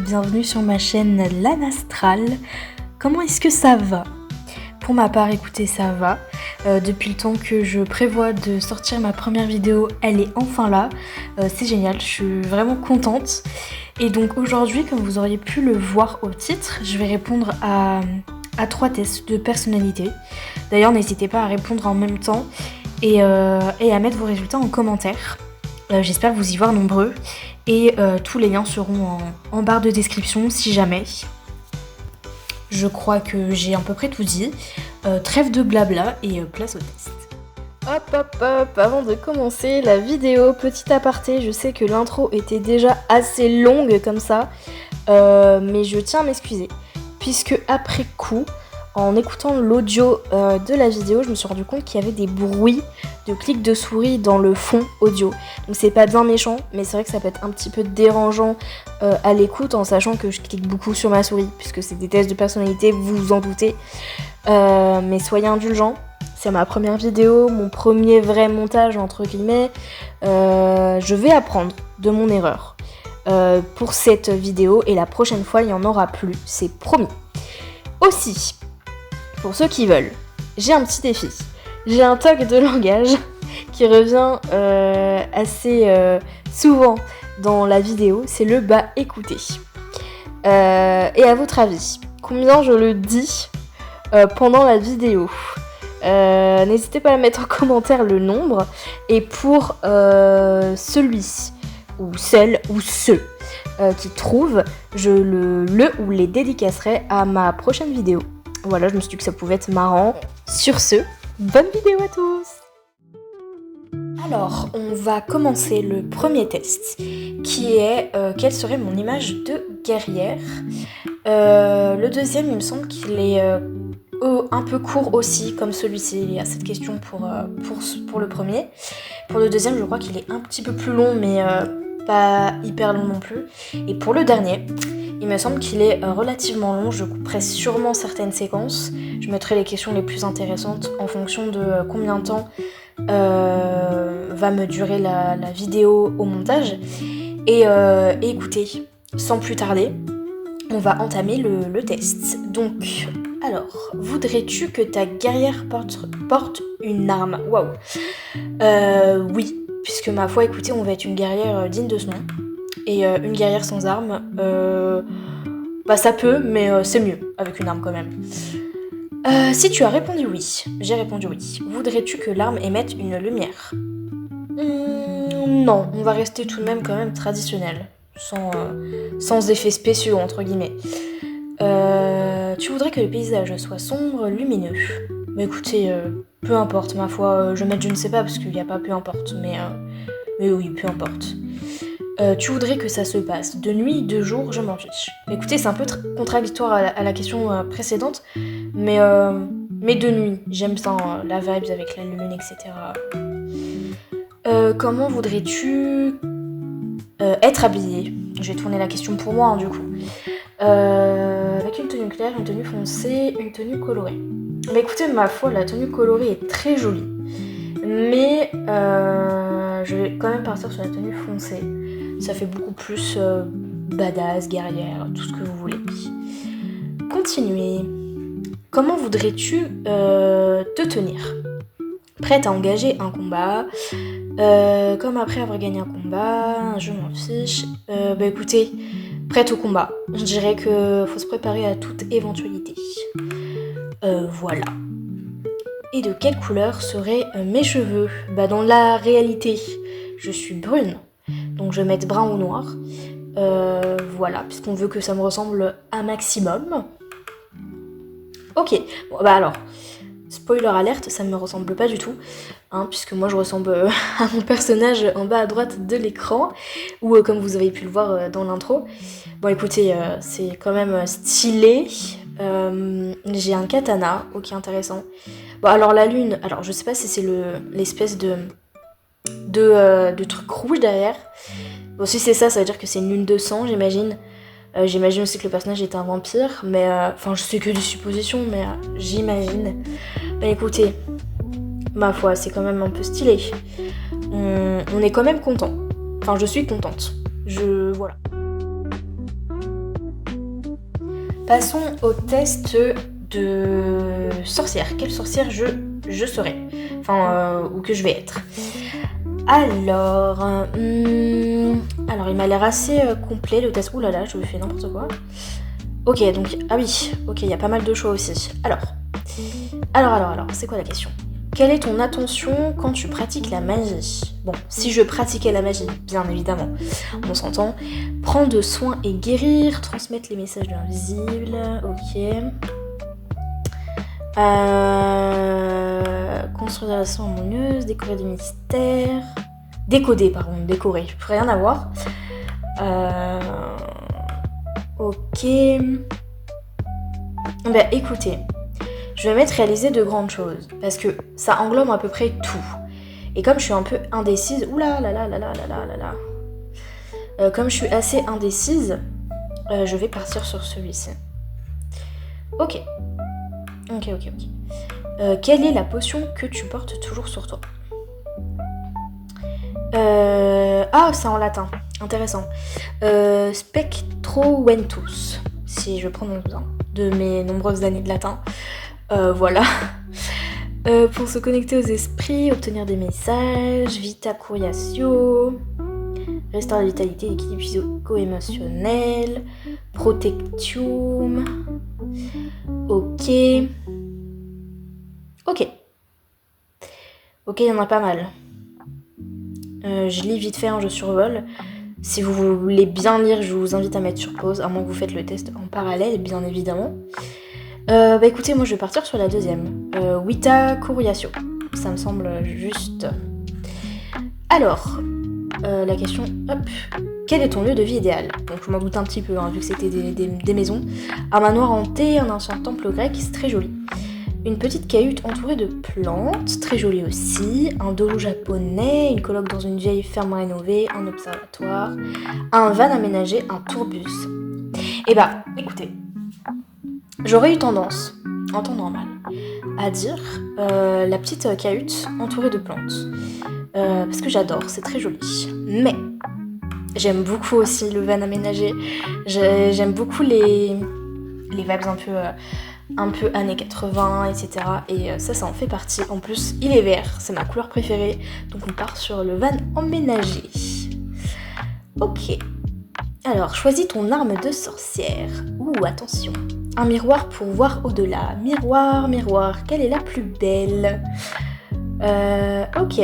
bienvenue sur ma chaîne L'Âne Astral. Comment est-ce que ça va ? Pour ma part, écoutez, ça va. Depuis le temps que je prévois de sortir ma première vidéo, elle est enfin là. C'est génial, je suis vraiment contente. Et donc aujourd'hui, comme vous auriez pu le voir au titre, je vais répondre à 3 tests de personnalité. D'ailleurs, n'hésitez pas à répondre en même temps et à mettre vos résultats en commentaire. J'espère vous y voir nombreux et tous les liens seront en barre de description si jamais. Je crois que j'ai à peu près tout dit. Trêve de blabla et place au test. Hop, avant de commencer la vidéo, petit aparté, je sais que l'intro était déjà assez longue comme ça, mais je tiens à m'excuser, puisque après coup, en écoutant l'audio de la vidéo, je me suis rendu compte qu'il y avait des bruits de clics de souris dans le fond audio. Donc c'est pas bien méchant, mais c'est vrai que ça peut être un petit peu dérangeant à l'écoute en sachant que je clique beaucoup sur ma souris, puisque c'est des tests de personnalité, vous vous en doutez. Mais soyez indulgents, c'est ma première vidéo, mon premier vrai montage entre guillemets. Je vais apprendre de mon erreur pour cette vidéo et la prochaine fois il n'y en aura plus, c'est promis. Aussi, pour ceux qui veulent, j'ai un petit défi. J'ai un toc de langage qui revient assez souvent dans la vidéo, c'est le bas écouter. Et à votre avis, combien je le dis pendant la vidéo ? N'hésitez pas à mettre en commentaire le nombre. Et pour celui ou celle ou ceux qui trouvent, je le ou les dédicacerai à ma prochaine vidéo. Voilà, je me suis dit que ça pouvait être marrant. Sur ce, bonne vidéo à tous! Alors, on va commencer le premier test, qui est quelle serait mon image de guerrière. Le deuxième, il me semble qu'il est un peu court aussi, comme celui-ci. Il y a cette question pour le premier. Pour le deuxième, je crois qu'il est un petit peu plus long, mais pas hyper long non plus. Et pour le dernier, il me semble qu'il est relativement long. Je couperai sûrement certaines séquences. Je mettrai les questions les plus intéressantes en fonction de combien de temps va me durer la vidéo au montage. Et écoutez, sans plus tarder, on va entamer le test. Donc, alors, voudrais-tu que ta guerrière porte une arme ? Waouh. Oui, puisque ma foi, écoutez, on va être une guerrière digne de ce nom. Et une guerrière sans arme, ça peut, mais c'est mieux avec une arme quand même. Si tu as répondu oui, j'ai répondu oui. Voudrais-tu que l'arme émette une lumière ? Non, on va rester tout de même quand même traditionnel, sans effets spéciaux entre guillemets. Tu voudrais que le paysage soit sombre, lumineux ? Mais écoutez, peu importe, ma foi, je vais mettre je ne sais pas parce qu'il n'y a pas peu importe, mais oui, peu importe. Tu voudrais que ça se passe de nuit, de jour, je m'en fiche. Écoutez, c'est un peu contradictoire à la question précédente, mais de nuit, j'aime bien la vibes avec la lune, etc. Comment voudrais-tu être habillée ? Je vais tourner la question pour moi, du coup. Avec une tenue claire, une tenue foncée, une tenue colorée. Mais écoutez, ma foi, la tenue colorée est très jolie, mais je vais quand même partir sur la tenue foncée. Ça fait beaucoup plus badass, guerrière, tout ce que vous voulez. Continuez. Comment voudrais-tu te tenir ? Prête à engager un combat, comme après avoir gagné un combat, je m'en fiche. Écoutez, prête au combat. Je dirais que faut se préparer à toute éventualité. Voilà. Et de quelle couleur seraient mes cheveux ? Dans la réalité, je suis brune. Donc je vais mettre brun ou noir. Voilà, puisqu'on veut que ça me ressemble un maximum. Ok, bon alors, spoiler alerte, ça ne me ressemble pas du tout, puisque moi je ressemble à mon personnage en bas à droite de l'écran, ou comme vous avez pu le voir dans l'intro. Bon écoutez, c'est quand même stylé. J'ai un katana, ok, intéressant. Bon alors la lune, alors je sais pas si c'est l'espèce de truc rouge derrière. Bon si c'est ça veut dire que c'est une lune de sang, j'imagine. J'imagine aussi que le personnage est un vampire, mais je sais que des suppositions, mais j'imagine. Écoutez, ma foi, c'est quand même un peu stylé. On est quand même content. Enfin, je suis contente. Voilà. Passons au test de sorcière. Quelle sorcière je serai, ou que je vais être. Alors, il m'a l'air assez complet le test. Ouh là là, je fais n'importe quoi. Ok, donc, ah oui, ok, il y a pas mal de choix aussi. Alors, c'est quoi la question ? Quelle est ton attention quand tu pratiques la magie ? Bon, si je pratiquais la magie, bien évidemment, on s'entend. Prendre soin et guérir, transmettre les messages de l'invisible, ok. Construire des relations harmonieuses, décorer des mystères. Décorer, rien à voir. Ok. Ben écoutez, je vais mettre réaliser de grandes choses, parce que ça englobe à peu près tout. Et comme je suis un peu indécise, comme je suis assez indécise, je vais partir sur celui-ci. Ok. Quelle est la potion que tu portes toujours sur toi ? C'est en latin. Intéressant. Spectroventus, si je prononce bien, de mes nombreuses années de latin. Voilà. Pour se connecter aux esprits, obtenir des messages, vita curiatio, restaurer la vitalité, l'équilibre physico-émotionnel, protectium. Ok, il y en a pas mal. Je lis vite fait, je survole. Si vous voulez bien lire, je vous invite à mettre sur pause, à moins que vous faites le test en parallèle, bien évidemment. Écoutez, moi je vais partir sur la deuxième. Vita curiatio. Ça me semble juste. Alors, la question, quel est ton lieu de vie idéal ? Donc je m'en doute un petit peu, vu que c'était des maisons. Un manoir hanté, un ancien temple grec, c'est très joli. Une petite cahute entourée de plantes, très jolie aussi. Un dojo japonais, une colloque dans une vieille ferme rénovée, un observatoire, un van aménagé, un tourbus. Écoutez, j'aurais eu tendance, en temps normal, à dire la petite cahute entourée de plantes. Parce que j'adore, c'est très joli. Mais j'aime beaucoup aussi le van aménagé. J'aime beaucoup les vibes un peu années 80, etc. Et ça en fait partie. En plus, il est vert, c'est ma couleur préférée. Donc on part sur le van aménagé. Ok. Alors, choisis ton arme de sorcière. Attention. Un miroir pour voir au-delà. Miroir, quelle est la plus belle ? Ok.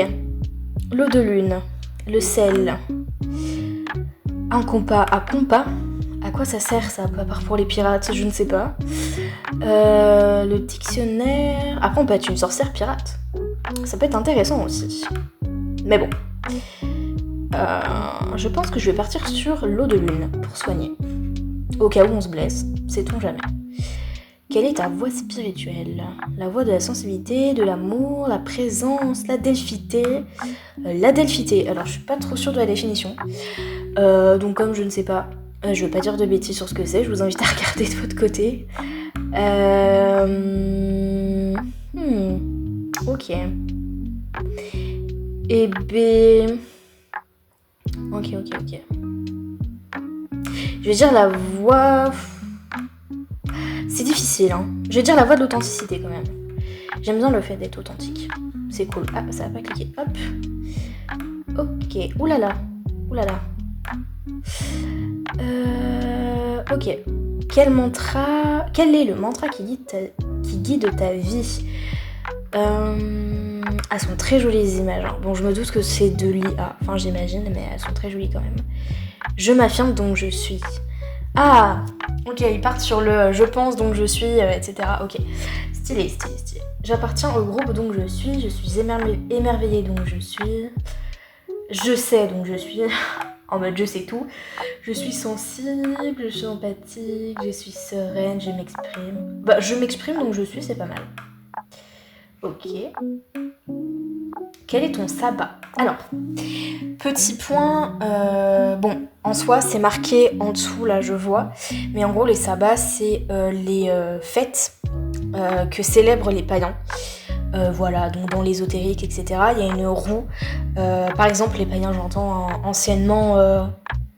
L'eau de lune. Le sel. Un compas à compas. À quoi ça sert ça, à part pour les pirates, je ne sais pas. Le dictionnaire. Après on peut être une sorcière pirate. Ça peut être intéressant aussi. Mais bon. Je pense que je vais partir sur l'eau de lune pour soigner. Au cas où on se blesse, sait-on jamais. Quelle est ta voix spirituelle ? La voix de la sensibilité, de l'amour, la présence, la delphité. Alors je suis pas trop sûre de la définition. Donc comme je ne sais pas, je vais pas dire de bêtises sur ce que c'est, je vous invite à regarder de votre côté. Ok. Ok. Je vais dire la voix... C'est difficile, Je vais dire la voix de l'authenticité quand même. J'aime bien le fait d'être authentique. C'est cool. Ah, ça va pas cliquer. Hop. Ok. Oulala. Ok. Quel est le mantra qui guide ta vie ? Elles sont très jolies les images. Bon, je me doute que c'est de l'IA. Enfin, j'imagine, mais elles sont très jolies quand même. Je m'affirme donc je suis. Ah, ok, ils partent sur le je pense donc je suis, etc. Ok, stylé. J'appartiens au groupe donc je suis émerveillée donc je suis. Je sais donc je suis. En mode je sais tout. Je suis sensible, je suis empathique, je suis sereine, je m'exprime. Je m'exprime donc je suis, c'est pas mal. Ok. Quel est ton sabbat ? Alors, petit point, en soi c'est marqué en dessous, là je vois, mais en gros les sabbats c'est les fêtes que célèbrent les païens. Voilà, donc dans l'ésotérique, etc., il y a une roue. Par exemple, les païens, j'entends anciennement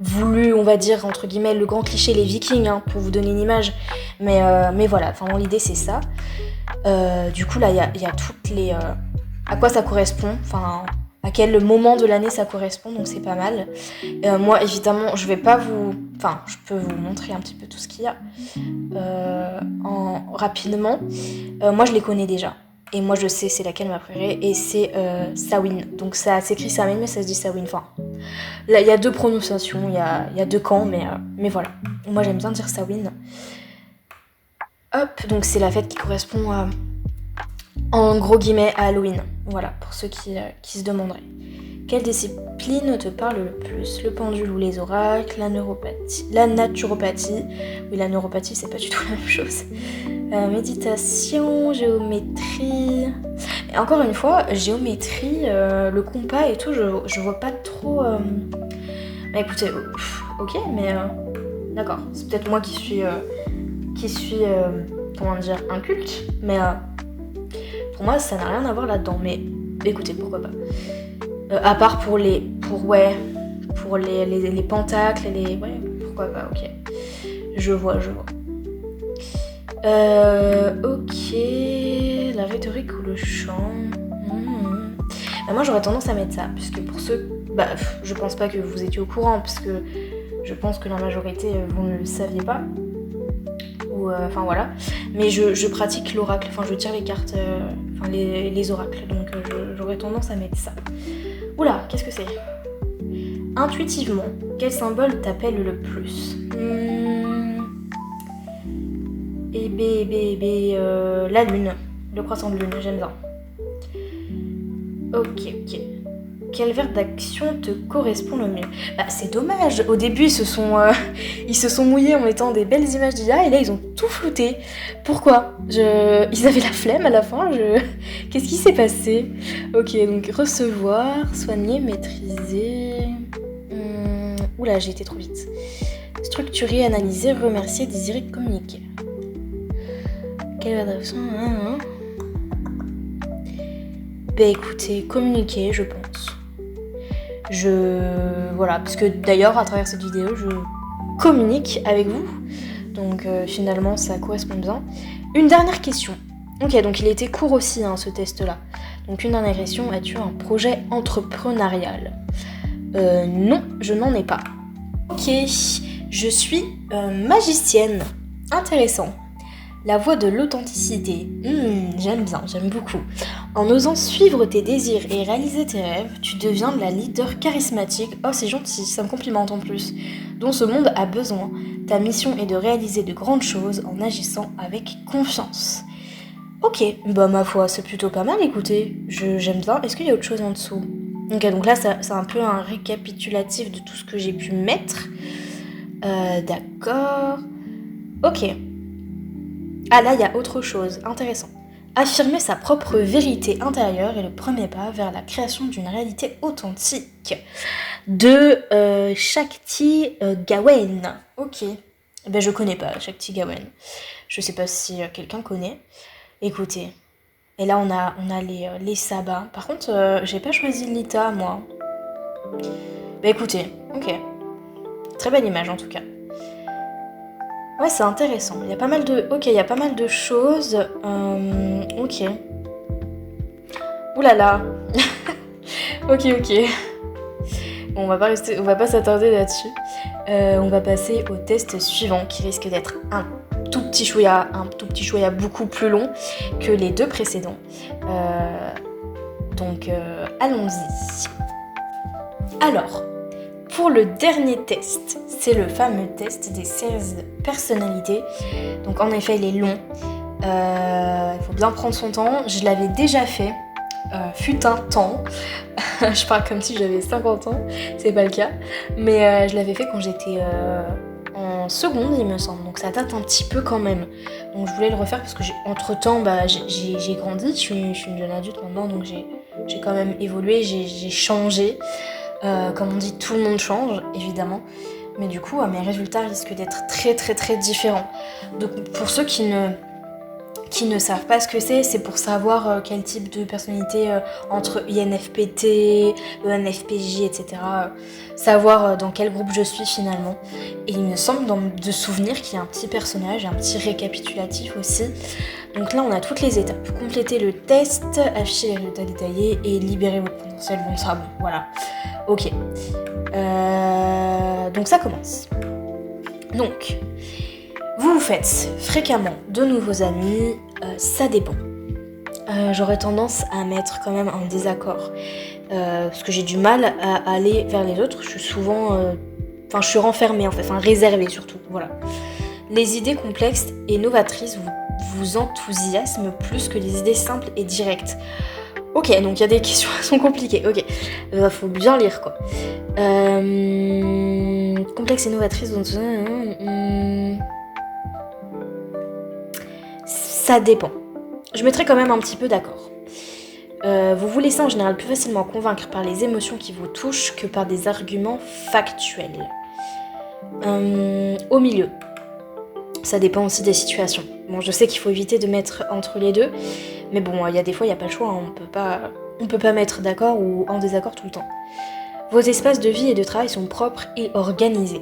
voulu, on va dire, entre guillemets, le grand cliché, les Vikings, hein, pour vous donner une image. Mais voilà, vraiment, l'idée, c'est ça. Du coup, là, il y a toutes les... à quoi ça correspond, enfin, à quel moment de l'année ça correspond, donc c'est pas mal. Moi, évidemment, je vais pas vous... Enfin, je peux vous montrer un petit peu tout ce qu'il y a rapidement. Moi, je les connais déjà. Et moi, je sais c'est laquelle ma préférée. Et c'est Samhain. Donc, ça s'écrit Samhain, mais ça se dit Samhain. Enfin, là, il y a deux prononciations, il y a deux camps, mais voilà. Moi, j'aime bien dire Samhain. Hop, donc c'est la fête qui correspond à... En gros guillemets, à Halloween. Voilà, pour ceux qui se demanderaient. Quelle discipline te parle le plus? Le pendule ou les oracles? La naturopathie. Oui, la neuropathie, c'est pas du tout la même chose. Méditation, géométrie... Et encore une fois, géométrie, le compas et tout, je vois pas trop... Bah écoutez, ok, mais... D'accord, c'est peut-être moi qui suis comment dire, inculte, mais... Pour moi, ça n'a rien à voir là-dedans, mais écoutez, pourquoi pas. À part pour les pentacles, ouais, pourquoi pas, ok. Je vois. Ok, la rhétorique ou le chant. Bah, moi, j'aurais tendance à mettre ça, puisque pour ceux... Bah, je pense pas que vous étiez au courant, parce que je pense que la majorité, vous ne le saviez pas. Enfin voilà, mais je pratique l'oracle, enfin je tire les cartes, les oracles, donc j'aurais tendance à mettre ça. Oula, qu'est-ce que c'est? Intuitivement, quel symbole t'appelle le plus? La lune, le croissant de lune, j'aime bien. Ok. Quel verbe d'action te correspond le mieux? Bah c'est dommage, au début ils se sont mouillés en mettant des belles images d'IA et là ils ont tout flouté. Pourquoi? Ils avaient la flemme à la fin, Qu'est-ce qui s'est passé? Ok, donc recevoir, soigner, maîtriser... Oula, j'ai été trop vite. Structurer, analyser, remercier, désirer, communiquer. Quel verbe d'action? Bah écoutez, communiquer, je pense. Voilà, parce que d'ailleurs, à travers cette vidéo, je communique avec vous. Donc finalement, ça correspond bien. Une dernière question. Ok, donc il était court aussi, hein, ce test-là. Donc une dernière question, as-tu un projet entrepreneurial? Non, je n'en ai pas. Ok, je suis magicienne. Intéressant. La voie de l'authenticité. J'aime bien, j'aime beaucoup. En osant suivre tes désirs et réaliser tes rêves, tu deviens la leader charismatique. Oh, c'est gentil, ça me complimente en plus. Dont ce monde a besoin. Ta mission est de réaliser de grandes choses en agissant avec confiance. Ok, bah ma foi, c'est plutôt pas mal, écoutez. J'aime bien. Est-ce qu'il y a autre chose en dessous? Ok, donc là, c'est un peu un récapitulatif de tout ce que j'ai pu mettre. D'accord. Ok. Ah là, il y a autre chose, intéressant. Affirmer sa propre vérité intérieure est le premier pas vers la création d'une réalité authentique. De Shakti Gawain. Ok. Ben je connais pas Shakti Gawain. Je sais pas si quelqu'un connaît. Écoutez. Et là on a les sabbats. Par contre, j'ai pas choisi Lita moi. Ben écoutez, ok. Très belle image en tout cas. Ouais, c'est intéressant. Il y a pas mal de choses. Ok. Ouh là là. Ok. Bon, on va pas s'attarder là-dessus. On va passer au test suivant qui risque d'être un tout petit chouïa beaucoup plus long que les deux précédents. Donc, allons-y. Alors, pour le dernier test, c'est le fameux test des 16 personnalités. Donc en effet, il est long. Il faut bien prendre son temps. Je l'avais déjà fait. Fut un temps. Je parle comme si j'avais 50 ans. C'est pas le cas. Mais je l'avais fait quand j'étais en seconde, il me semble. Donc ça date un petit peu quand même. Donc je voulais le refaire parce que entre temps, j'ai grandi. Je suis une jeune adulte maintenant. Donc j'ai quand même évolué. J'ai changé. Comme on dit, tout le monde change, évidemment. Mais du coup, mes résultats risquent d'être très très très différents. Donc pour ceux qui qui ne savent pas ce que c'est pour savoir quel type de personnalité entre INFPT, ENFPJ, etc. Savoir dans quel groupe je suis finalement. Et il me semble de souvenir qu'il y a un petit personnage, un petit récapitulatif aussi. Donc là, on a toutes les étapes. Compléter le test, afficher les résultats détaillés et libérer votre potentiel. Bon, ça, bon, voilà. Ok. Donc ça commence. Donc, vous faites fréquemment de nouveaux amis, ça dépend. J'aurais tendance à mettre quand même un désaccord. Parce que j'ai du mal à aller vers les autres. Je suis souvent... je suis renfermée en fait, réservée surtout, voilà. Les idées complexes et novatrices vous enthousiasment plus que les idées simples et directes. Ok, donc il y a des questions qui sont compliquées, ok. Faut bien lire, quoi. Complexe et novatrice, ça dépend. Je mettrai quand même un petit peu d'accord. Vous vous laissez en général plus facilement convaincre par les émotions qui vous touchent que par des arguments factuels. Au milieu. Ça dépend aussi des situations. Bon, je sais qu'il faut éviter de mettre entre les deux, mais bon, il y a des fois, il n'y a pas le choix, hein. On peut pas mettre d'accord ou en désaccord tout le temps. Vos espaces de vie et de travail sont propres et organisés.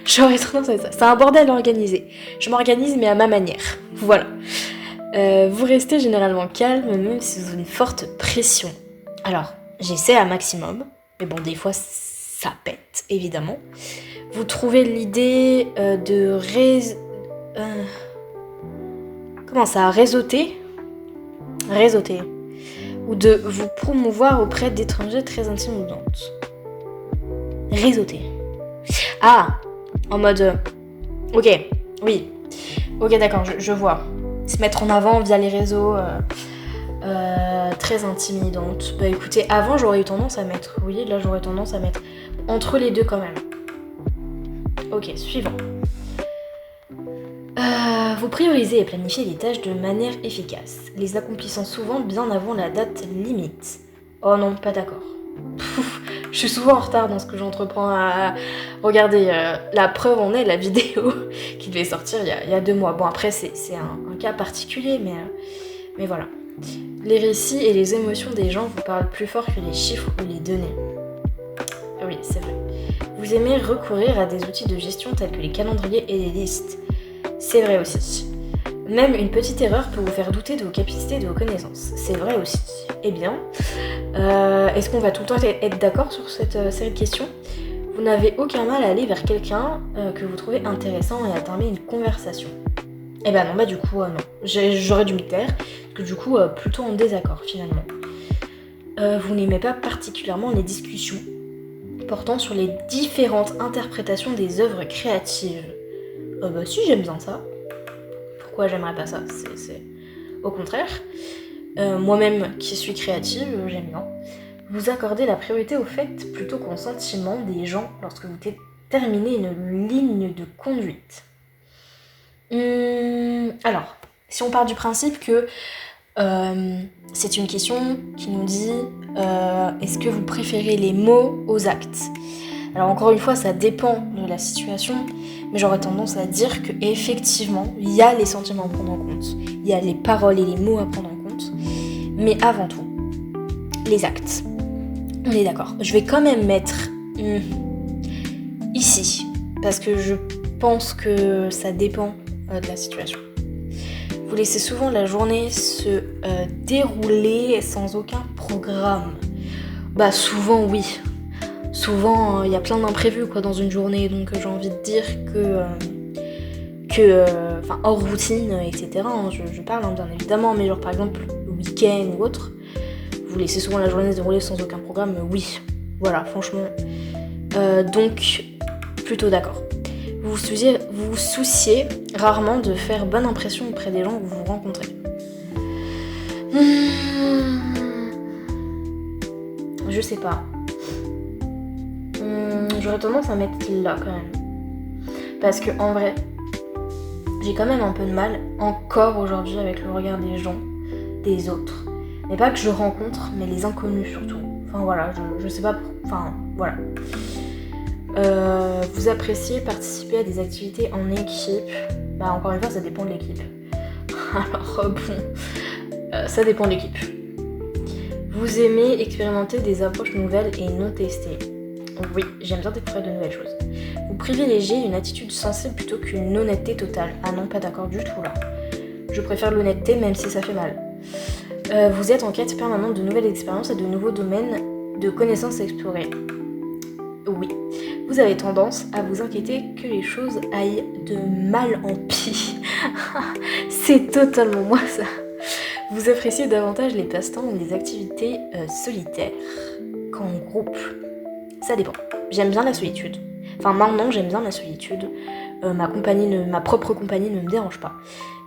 J'aurais tendance à ça. C'est un bordel organisé. Je m'organise, mais à ma manière. Voilà. Vous restez généralement calme, même sous une forte pression. Alors, j'essaie à maximum, mais bon, des fois, ça pète, évidemment. Vous trouvez l'idée de réseauter ou de vous promouvoir auprès d'étrangers très intimidantes. Réseauter. Ah, en mode... ok, oui. Ok, d'accord, je vois. Se mettre en avant via les réseaux très intimidantes. Bah écoutez, avant j'aurais eu tendance à mettre... Oui, là j'aurais tendance à mettre entre les deux quand même. Ok, suivant. Vous priorisez et planifiez les tâches de manière efficace, les accomplissant souvent bien avant la date limite. Oh non, pas d'accord. Je suis souvent en retard dans ce que j'entreprends. Regardez, la preuve en est la vidéo qui devait sortir il y a 2 mois. Bon, après, c'est un cas particulier, mais voilà. Les récits et les émotions des gens vous parlent plus fort que les chiffres ou les données. Oui, c'est vrai. Vous aimez recourir à des outils de gestion tels que les calendriers et les listes. C'est vrai aussi. Même une petite erreur peut vous faire douter de vos capacités et de vos connaissances. C'est vrai aussi. Eh bien, est-ce qu'on va tout le temps être d'accord sur cette série de questions ? Vous n'avez aucun mal à aller vers quelqu'un que vous trouvez intéressant et à entamer une conversation. Eh ben non, bah du coup, non. J'aurais dû me taire, parce que du coup, plutôt en désaccord finalement. Vous n'aimez pas particulièrement les discussions portant sur les différentes interprétations des œuvres créatives. Bah si, j'aime bien ça. Pourquoi j'aimerais pas ça ? C'est au contraire. Moi-même qui suis créative, j'aime bien. Vous accordez la priorité au fait plutôt qu'au sentiment des gens lorsque vous terminez une ligne de conduite. Alors, si on part du principe que c'est une question qui nous dit est-ce que vous préférez les mots aux actes ? Alors encore une fois, ça dépend de la situation, mais j'aurais tendance à dire que effectivement, il y a les sentiments à prendre en compte, il y a les paroles et les mots à prendre en compte, mais avant tout, les actes. On est d'accord. Je vais quand même mettre ici, parce que je pense que ça dépend de la situation. Vous laissez souvent la journée se dérouler sans aucun programme. Bah souvent oui. Souvent il y a plein d'imprévus dans une journée, donc j'ai envie de dire que hors routine, etc. Je parle bien évidemment, mais genre par exemple le week-end ou autre, vous laissez souvent la journée se dérouler sans aucun programme, oui. Voilà, franchement. Donc plutôt d'accord. Vous vous souciez rarement de faire bonne impression auprès des gens que vous rencontrez. Je sais pas. J'aurais tendance à mettre là quand même. Parce que en vrai, j'ai quand même un peu de mal encore aujourd'hui avec le regard des gens, des autres. Mais pas que je rencontre, mais les inconnus surtout. Enfin voilà, je sais pas. Enfin voilà. Vous appréciez participer à des activités en équipe. Bah encore une fois, ça dépend de l'équipe. Alors ça dépend de l'équipe. Vous aimez expérimenter des approches nouvelles et non testées. Oui, j'aime bien découvrir de nouvelles choses. Vous privilégiez une attitude sensible plutôt qu'une honnêteté totale. Ah non, pas d'accord du tout là. Je préfère l'honnêteté même si ça fait mal. Vous êtes en quête permanente de nouvelles expériences et de nouveaux domaines de connaissances à explorer. Oui. Vous avez tendance à vous inquiéter que les choses aillent de mal en pis. C'est totalement moi ça. Vous appréciez davantage les passe-temps ou les activités solitaires qu'en groupe. Ça dépend. J'aime bien la solitude. Enfin maintenant j'aime bien la solitude. Ma propre compagnie ne me dérange pas.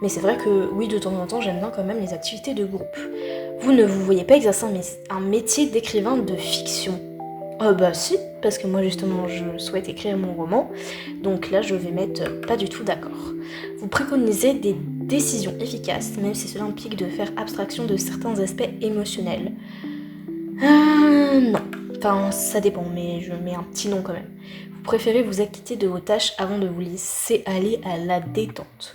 Mais c'est vrai que oui, de temps en temps j'aime bien quand même les activités de groupe. Vous ne vous voyez pas exercer un métier d'écrivain de fiction? Bah si, parce que moi justement je souhaite écrire mon roman, donc là je vais mettre pas du tout d'accord. Vous préconisez des décisions efficaces, même si cela implique de faire abstraction de certains aspects émotionnels. Non, enfin ça dépend, mais je mets un petit non quand même. Vous préférez vous acquitter de vos tâches avant de vous laisser aller à la détente.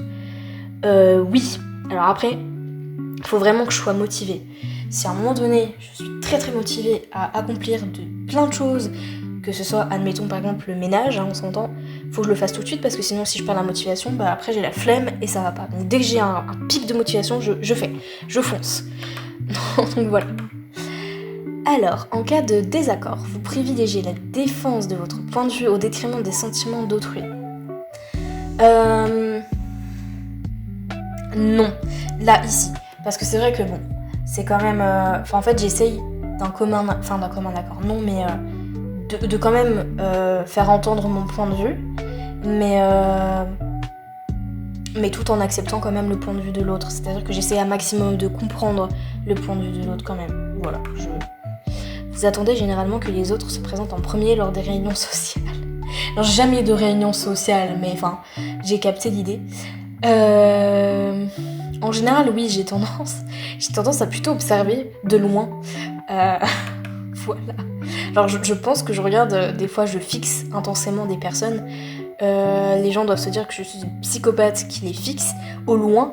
Oui, alors après, il faut vraiment que je sois motivée. Si à un moment donné, je suis très très motivée à accomplir plein de choses, que ce soit, admettons par exemple le ménage, on s'entend, faut que je le fasse tout de suite parce que sinon si je perds la motivation, bah après j'ai la flemme et ça va pas. Donc dès que j'ai un pic de motivation, je fonce. Donc voilà. Alors, en cas de désaccord, vous privilégiez la défense de votre point de vue au détriment des sentiments d'autrui. Non, là, ici. Parce que c'est vrai que bon, c'est quand même... en fait, j'essaye d'un commun accord, non, mais de quand même faire entendre mon point de vue, mais tout en acceptant quand même le point de vue de l'autre. C'est-à-dire que j'essaie un maximum de comprendre le point de vue de l'autre quand même. Voilà, Vous attendez généralement que les autres se présentent en premier lors des réunions sociales. Alors, jamais de réunion sociale, mais enfin, j'ai capté l'idée. En général, oui, j'ai tendance à plutôt observer de loin. Voilà. Alors, je pense que je regarde, des fois, je fixe intensément des personnes. Les gens doivent se dire que je suis une psychopathe qui les fixe au loin,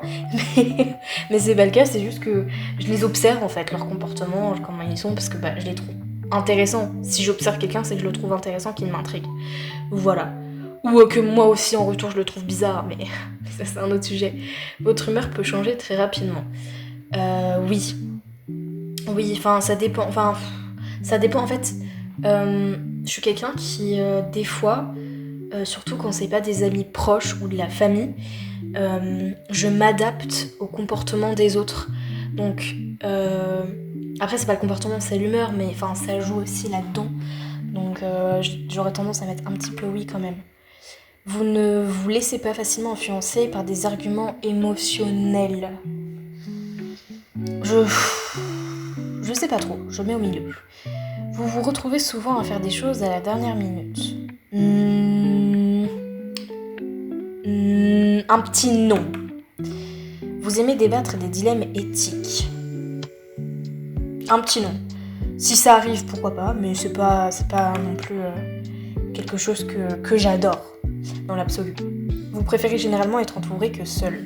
mais c'est pas le cas, c'est juste que je les observe en fait, leur comportement, comment ils sont, parce que je les trouve intéressants. Si j'observe quelqu'un, c'est que je le trouve intéressant, qu'il m'intrigue. Voilà. Ou que moi aussi en retour je le trouve bizarre, mais ça c'est un autre sujet. Votre humeur peut changer très rapidement. Oui. Oui, enfin ça dépend en fait. Je suis quelqu'un qui, des fois, surtout quand c'est pas des amis proches ou de la famille, je m'adapte au comportement des autres. Donc, après c'est pas le comportement, c'est l'humeur, mais enfin ça joue aussi là-dedans. Donc j'aurais tendance à mettre un petit peu oui quand même. Vous ne vous laissez pas facilement influencer par des arguments émotionnels. Je sais pas trop, je mets au milieu. Vous vous retrouvez souvent à faire des choses à la dernière minute. Un petit non. Vous aimez débattre des dilemmes éthiques. Un petit non. Si ça arrive, pourquoi pas, mais c'est pas non plus quelque chose que j'adore dans l'absolu. Vous préférez généralement être entouré que seul.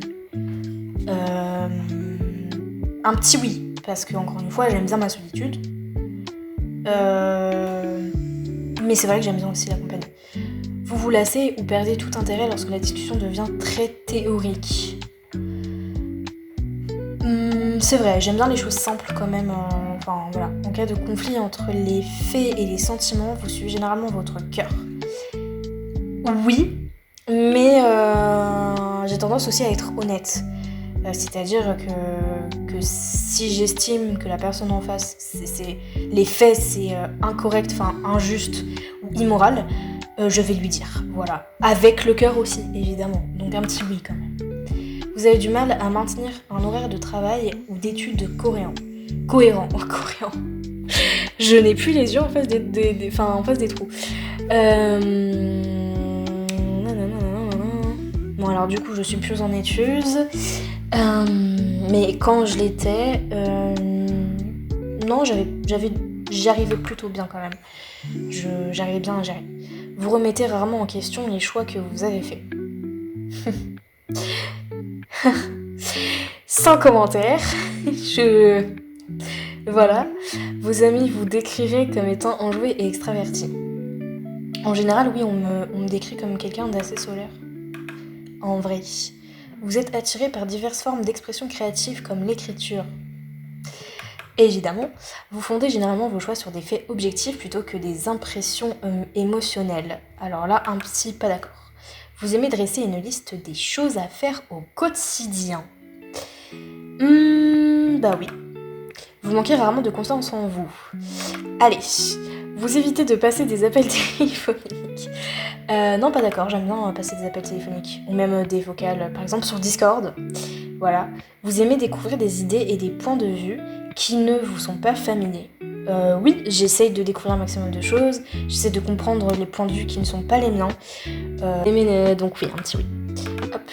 Un petit oui, parce que encore une fois, j'aime bien ma solitude. Mais c'est vrai que j'aime bien aussi la compagnie. Vous vous lassez ou perdez tout intérêt lorsque la discussion devient très théorique. C'est vrai, j'aime bien les choses simples quand même. Voilà. En cas de conflit entre les faits et les sentiments, vous suivez généralement votre cœur. Oui, mais j'ai tendance aussi à être honnête. C'est-à-dire que si j'estime que la personne en face, les faits, c'est incorrect, injuste ou immoral, je vais lui dire. Voilà. Avec le cœur aussi, évidemment. Donc un petit oui quand même. Vous avez du mal à maintenir un horaire de travail ou d'études cohérent. Je n'ai plus les yeux en face en face des trous. Bon alors du coup je suis plus en études, mais quand je l'étais, non j'y arrivais plutôt bien quand même. J'arrivais bien à gérer. Vous remettez rarement en question les choix que vous avez faits. Sans commentaire, Voilà, vos amis vous décriraient comme étant enjoué et extraverti. En général, oui, on me décrit comme quelqu'un d'assez solaire. En vrai, vous êtes attiré par diverses formes d'expression créative comme l'écriture. Évidemment, vous fondez généralement vos choix sur des faits objectifs plutôt que des impressions émotionnelles. Alors là, un petit pas d'accord. Vous aimez dresser une liste des choses à faire au quotidien. Bah oui. Vous manquez rarement de confiance en vous. Allez, vous évitez de passer des appels téléphoniques. Non, pas d'accord, j'aime bien passer des appels téléphoniques. Ou même des vocales, par exemple sur Discord. Voilà. Vous aimez découvrir des idées et des points de vue qui ne vous sont pas familiers. Oui, j'essaye de découvrir un maximum de choses. J'essaie de comprendre les points de vue qui ne sont pas les miens. Donc oui, un petit oui. Hop.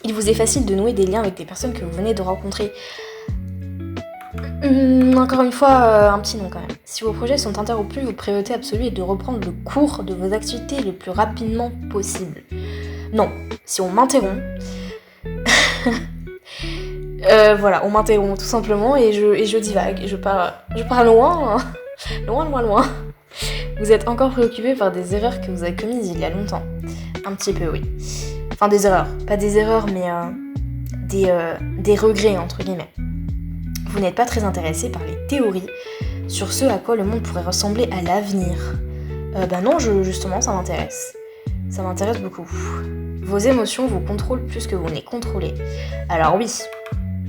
Il vous est facile de nouer des liens avec des personnes que vous venez de rencontrer. Encore une fois, un petit non quand même. Si vos projets sont interrompus, votre priorité absolue est de reprendre le cours de vos activités le plus rapidement possible. Non, si on m'interrompt, voilà, on m'interrompt tout simplement et je divague, je pars loin, loin. Vous êtes encore préoccupé par des erreurs que vous avez commises il y a longtemps. Un petit peu, oui. Enfin, des erreurs. Pas des erreurs, mais des regrets, entre guillemets. Vous n'êtes pas très intéressé par les théories sur ce à quoi le monde pourrait ressembler à l'avenir. Non, justement, ça m'intéresse. Ça m'intéresse beaucoup. Vos émotions vous contrôlent plus que vous ne les contrôlez. Alors oui,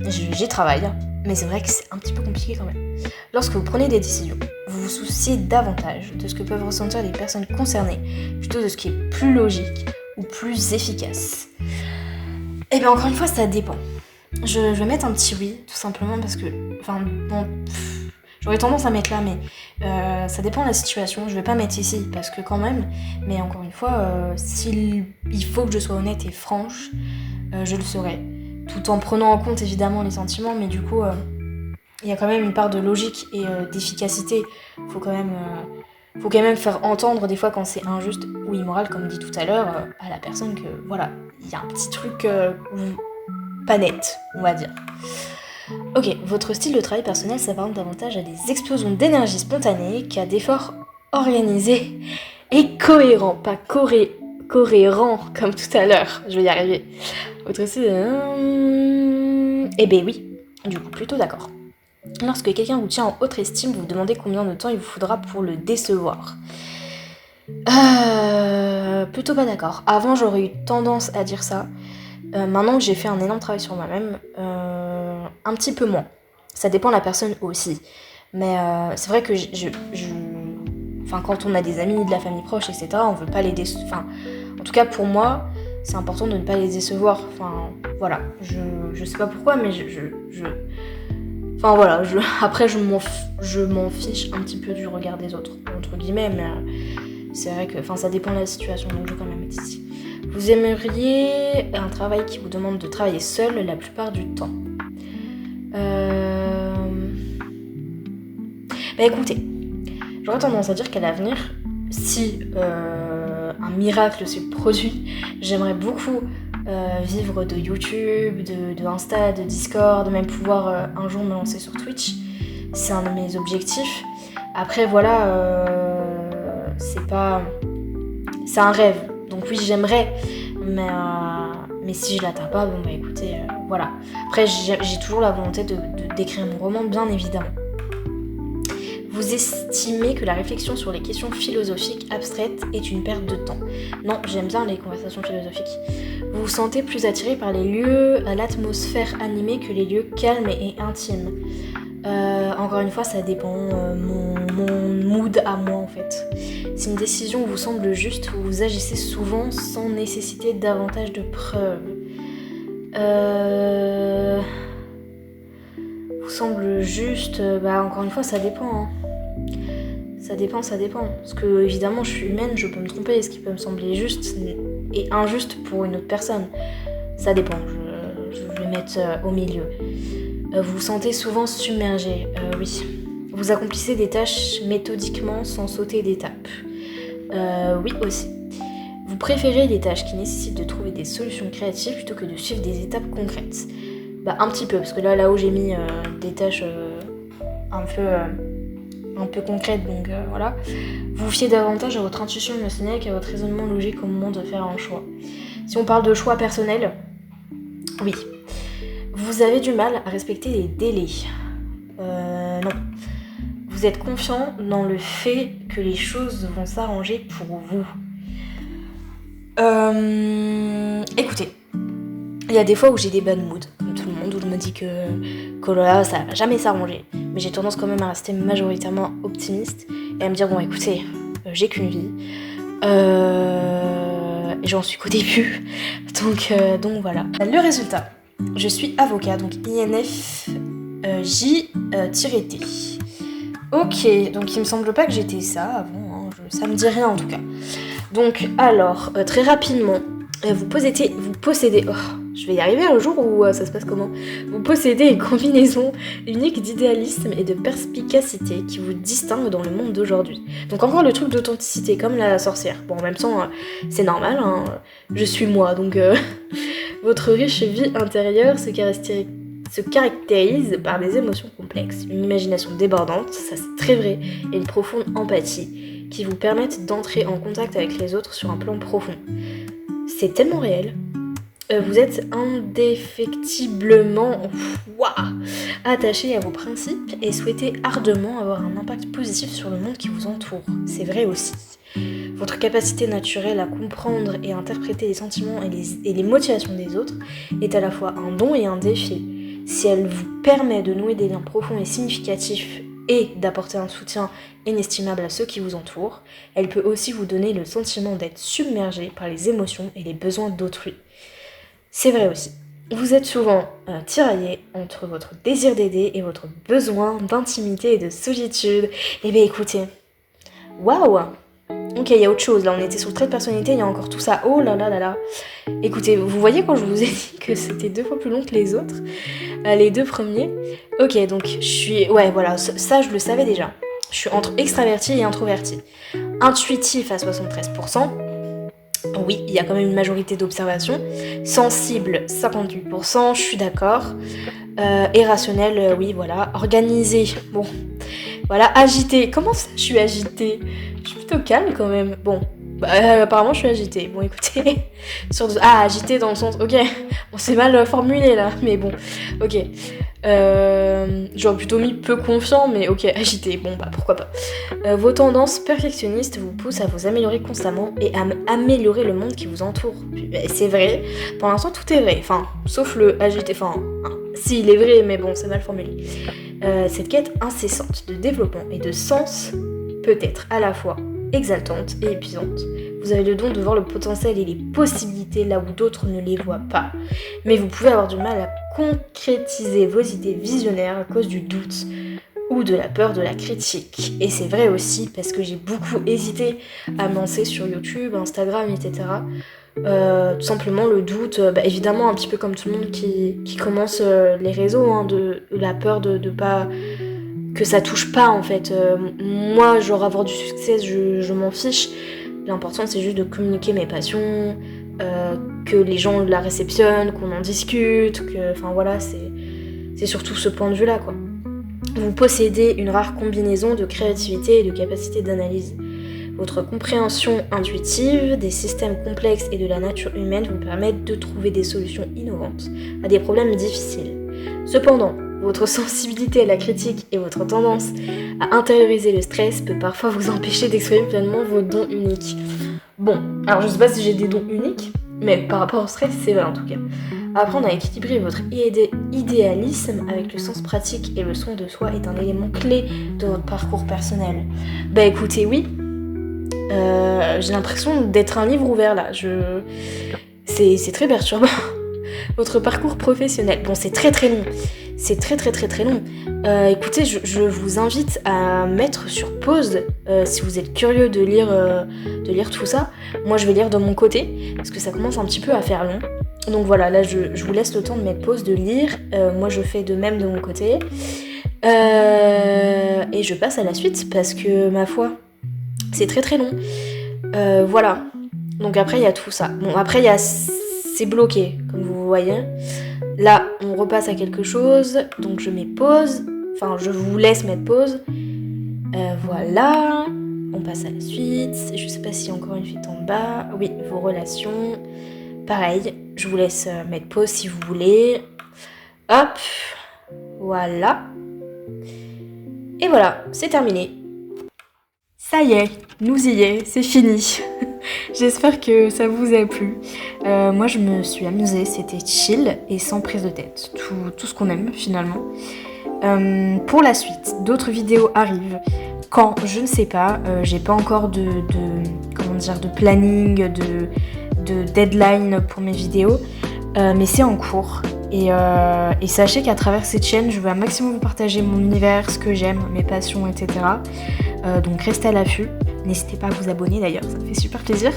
j'y travaille, mais c'est vrai que c'est un petit peu compliqué quand même. Lorsque vous prenez des décisions, vous vous souciez davantage de ce que peuvent ressentir les personnes concernées, plutôt de ce qui est plus logique ou plus efficace. Et bien encore une fois, ça dépend. Je vais mettre un petit oui, tout simplement parce que... j'aurais tendance à mettre là, mais ça dépend de la situation. Je vais pas mettre ici, parce que quand même... Mais encore une fois, s'il faut que je sois honnête et franche, je le serai. Tout en prenant en compte évidemment les sentiments, mais du coup, il y a quand même une part de logique et d'efficacité. Faut quand même faire entendre des fois quand c'est injuste ou immoral, comme dit tout à l'heure, à la personne que, voilà, il y a un petit truc pas net, on va dire. Ok, votre style de travail personnel s'apparente davantage à des explosions d'énergie spontanée qu'à d'efforts organisés et cohérents, pas cohérents comme tout à l'heure, je vais y arriver. Votre style... Eh ben oui, du coup plutôt d'accord. Lorsque quelqu'un vous tient en haute estime, vous vous demandez combien de temps il vous faudra pour le décevoir. Plutôt pas d'accord. Avant, j'aurais eu tendance à dire ça. Maintenant que j'ai fait un énorme travail sur moi-même, un petit peu moins. Ça dépend de la personne aussi. Mais c'est vrai que quand on a des amis, de la famille proche, etc., on veut pas les décevoir. En tout cas, pour moi, c'est important de ne pas les décevoir. Voilà. Je sais pas pourquoi, mais après, je m'en fiche un petit peu du regard des autres, entre guillemets, mais c'est vrai que ça dépend de la situation, donc je vais quand même être ici. Vous aimeriez un travail qui vous demande de travailler seul la plupart du temps. Écoutez, j'aurais tendance à dire qu'à l'avenir, si un miracle se produit, j'aimerais beaucoup vivre de YouTube, de Insta, de Discord, même pouvoir un jour me lancer sur Twitch. C'est un de mes objectifs. Après, voilà, c'est un rêve. Donc oui, j'aimerais, mais si je l'atteins pas, écoutez, voilà. Après, j'ai toujours la volonté d'écrire mon roman, bien évidemment. Vous estimez que la réflexion sur les questions philosophiques abstraites est une perte de temps. Non, j'aime bien les conversations philosophiques. Vous vous sentez plus attiré par les lieux à l'atmosphère animée que les lieux calmes et intimes. Encore une fois, ça dépend mon mood à moi en fait. Si une décision vous semble juste, vous agissez souvent sans nécessiter davantage de preuves. Vous semble juste, encore une fois, ça dépend. Hein. Ça dépend. Parce que évidemment, je suis humaine, je peux me tromper. Ce qui peut me sembler juste et injuste pour une autre personne, ça dépend. Je vais mettre au milieu. Vous vous sentez souvent submergé. Oui. Vous accomplissez des tâches méthodiquement sans sauter d'étapes. Oui aussi. Vous préférez les tâches qui nécessitent de trouver des solutions créatives plutôt que de suivre des étapes concrètes. Bah un petit peu, parce que là où j'ai mis des tâches un peu concrètes, donc voilà. Vous vous fiez davantage à votre intuition émotionnelle qu'à votre raisonnement logique au moment de faire un choix. Si on parle de choix personnel, oui. Vous avez du mal à respecter les délais. Non. Vous êtes confiant dans le fait que les choses vont s'arranger pour vous. Écoutez, il y a des fois où j'ai des bad moods, comme tout le monde, où je me dis que là, ça va jamais s'arranger. Mais j'ai tendance quand même à rester majoritairement optimiste et à me dire, bon écoutez, j'ai qu'une vie. Et j'en suis qu'au début. Donc voilà. Le résultat, je suis avocat, donc INFJ-T. Ok, donc il me semble pas que j'étais ça avant, hein, ça me dit rien en tout cas. Donc alors, très rapidement, vous possédez, oh, je vais y arriver un jour où ça se passe comment ? Vous possédez une combinaison unique d'idéalisme et de perspicacité qui vous distingue dans le monde d'aujourd'hui. Donc encore le truc d'authenticité, comme la sorcière. Bon, en même temps, c'est normal, hein, je suis moi, donc votre riche vie intérieure se caractérise par des émotions complexes, une imagination débordante, ça c'est très vrai, et une profonde empathie qui vous permettent d'entrer en contact avec les autres sur un plan profond. C'est tellement réel. Vous êtes indéfectiblement attaché à vos principes et souhaitez ardemment avoir un impact positif sur le monde qui vous entoure. C'est vrai aussi. Votre capacité naturelle à comprendre et à interpréter les sentiments et les motivations des autres est à la fois un don et un défi. Si elle vous permet de nouer des liens profonds et significatifs et d'apporter un soutien inestimable à ceux qui vous entourent, elle peut aussi vous donner le sentiment d'être submergé par les émotions et les besoins d'autrui. C'est vrai aussi. Vous êtes souvent tiraillé entre votre désir d'aider et votre besoin d'intimité et de solitude. Eh bien écoutez, waouh! Ok, il y a autre chose, là on était sur le trait de personnalité, il y a encore tout ça, oh là là là là. Écoutez, vous voyez quand je vous ai dit que c'était 2 fois plus long que les autres, les 2 premiers. Ok, donc je suis, ouais voilà, ça je le savais déjà. Je suis entre extraverti et introverti. Intuitif à 73%, oui, il y a quand même une majorité d'observation. Sensible, 58%, je suis d'accord. Et rationnel, oui, voilà. Organisé, bon, voilà. Agité, comment ça je suis agitée ? Je suis plutôt calme quand même. Bon, apparemment je suis agitée. Bon, écoutez, agitée dans le sens, ok, bon, c'est mal formulé là, mais bon, ok. J'aurais plutôt mis peu confiant, mais ok, agité, bon bah pourquoi pas. Vos tendances perfectionnistes vous poussent à vous améliorer constamment et à améliorer le monde qui vous entoure. C'est vrai, pour l'instant tout est vrai, enfin, sauf le agité, si il est vrai, mais bon, c'est mal formulé. Cette quête incessante de développement et de sens peut être à la fois exaltante et épuisante. Vous avez le don de voir le potentiel et les possibilités là où d'autres ne les voient pas. Mais vous pouvez avoir du mal à concrétiser vos idées visionnaires à cause du doute ou de la peur de la critique. Et c'est vrai aussi parce que j'ai beaucoup hésité à me lancer sur YouTube, Instagram, etc. Tout simplement le doute, évidemment un petit peu comme tout le monde qui commence les réseaux, hein, de la peur de pas... que ça touche pas en fait. Moi, genre avoir du succès, je m'en fiche. L'important c'est juste de communiquer mes passions, que les gens la réceptionnent, qu'on en discute, enfin voilà, c'est surtout ce point de vue là quoi. Vous possédez une rare combinaison de créativité et de capacité d'analyse. Votre compréhension intuitive des systèmes complexes et de la nature humaine vous permettent de trouver des solutions innovantes à des problèmes difficiles. Cependant, votre sensibilité à la critique et votre tendance à intérioriser le stress peut parfois vous empêcher d'exprimer pleinement vos dons uniques. Bon, alors je sais pas si j'ai des dons uniques, mais par rapport au stress, c'est vrai en tout cas. Apprendre à équilibrer votre idéalisme avec le sens pratique et le soin de soi est un élément clé de votre parcours personnel. Bah écoutez, oui, j'ai l'impression d'être un livre ouvert là, c'est très perturbant. Votre parcours professionnel, bon c'est très très long. C'est très très très très long. Écoutez, je vous invite à mettre sur pause si vous êtes curieux de lire tout ça. Moi je vais lire de mon côté parce que ça commence un petit peu à faire long. Donc voilà, là je vous laisse le temps de mettre pause, de lire. Moi je fais de même de mon côté. Et je passe à la suite parce que ma foi, c'est très très long. Voilà. Donc après il y a tout ça. Bon après c'est bloqué comme vous voyez. Là on repasse à quelque chose. Donc je mets pause. Enfin je vous laisse mettre pause. Voilà. On passe à la suite. Je sais pas s'il y a encore une suite en bas. Oui, vos relations. Pareil, je vous laisse mettre pause si vous voulez. Hop. Voilà. Et voilà, c'est terminé. Ça y est, nous y est, c'est fini. J'espère que ça vous a plu. Moi je me suis amusée, c'était chill et sans prise de tête. Tout ce qu'on aime finalement. Pour la suite, d'autres vidéos arrivent. Quand, je ne sais pas, j'ai pas encore de planning, de deadline pour mes vidéos, mais c'est en cours. Et sachez qu'à travers cette chaîne, je veux un maximum vous partager mon univers, ce que j'aime, mes passions, etc. Donc restez à l'affût. N'hésitez pas à vous abonner d'ailleurs, ça me fait super plaisir.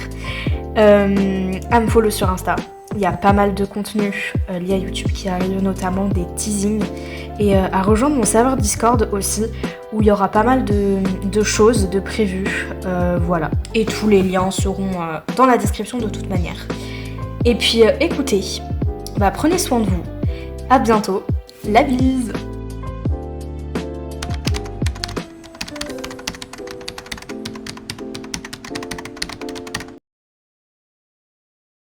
À me follow sur Insta. Il y a pas mal de contenu lié à YouTube qui arrive, notamment des teasings. Et à rejoindre mon serveur Discord aussi, où il y aura pas mal de choses de prévues. Voilà. Et tous les liens seront dans la description de toute manière. Et puis écoutez, prenez soin de vous. À bientôt. La bise!